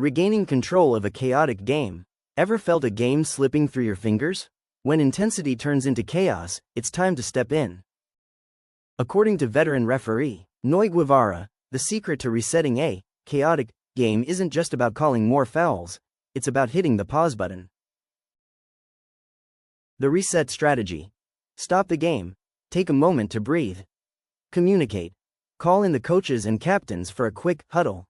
Regaining control of a chaotic game. Ever felt a game slipping through your fingers? When intensity turns into chaos, it's time to step in. According to veteran referee Noy Guevara, the secret to resetting a chaotic game isn't just about calling more fouls, it's about hitting the pause button. The reset strategy. Stop the game. Take a moment to breathe. Communicate. Call in the coaches and captains for a quick huddle.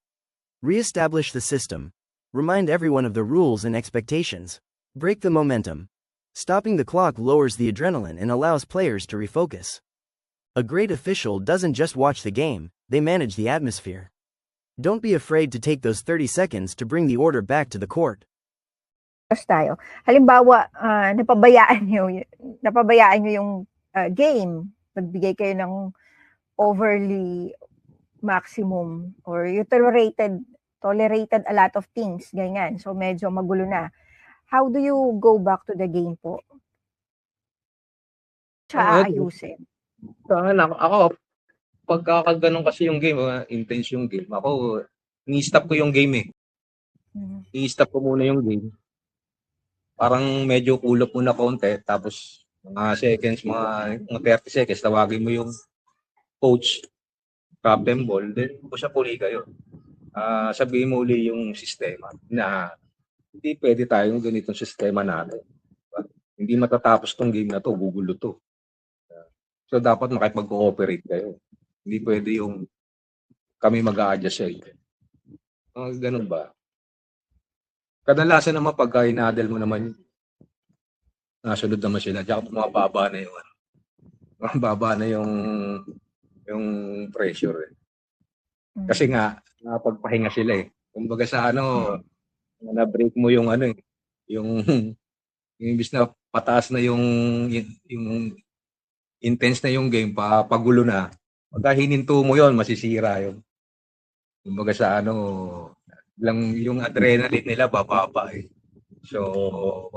Re-establish the system. Remind everyone of the rules and expectations. Break the momentum. Stopping the clock lowers the adrenaline and allows players to refocus. A great official doesn't just watch the game, they manage the atmosphere. Don't be afraid to take those 30 seconds to bring the order back to the court. Tayo. Halimbawa, napabayaan nyo yung game, nagbigay kayo ng overly maximum or you tolerated a lot of things, ganyan. So medyo magulo na. How do you go back to the game po? Siya aayusin. Ako, pagkakaganon kasi yung game, intense yung game, ako, ni-stop ko yung game eh. I-stop ko muna yung game. Parang medyo kulop muna konti, tapos mga seconds, mga 30 seconds, tawagin mo yung coach, captain ball, then push up uli kayo. Sabihin mo uli yung sistema na hindi pwede tayong ganitong sistema natin. Hindi matatapos tong game na to, gugulo to. So dapat makipag-cooperate kayo. Hindi pwede yung kami mag-a-adjust sa inyo. Ganun ba? Kadalasan naman pagka inadel mo naman, nasunod naman sila. Diyan mababa na yung mababa na yung pressure eh. Kasi nga napagpahinga sila eh. Kumbaga sa na-break mo yung yung imbis na pataas na yung intense na yung game, pagulo na. Pagka hininto mo yon, masisira yun. Kumbaga sa lang yung adrenaline nila bababa eh. So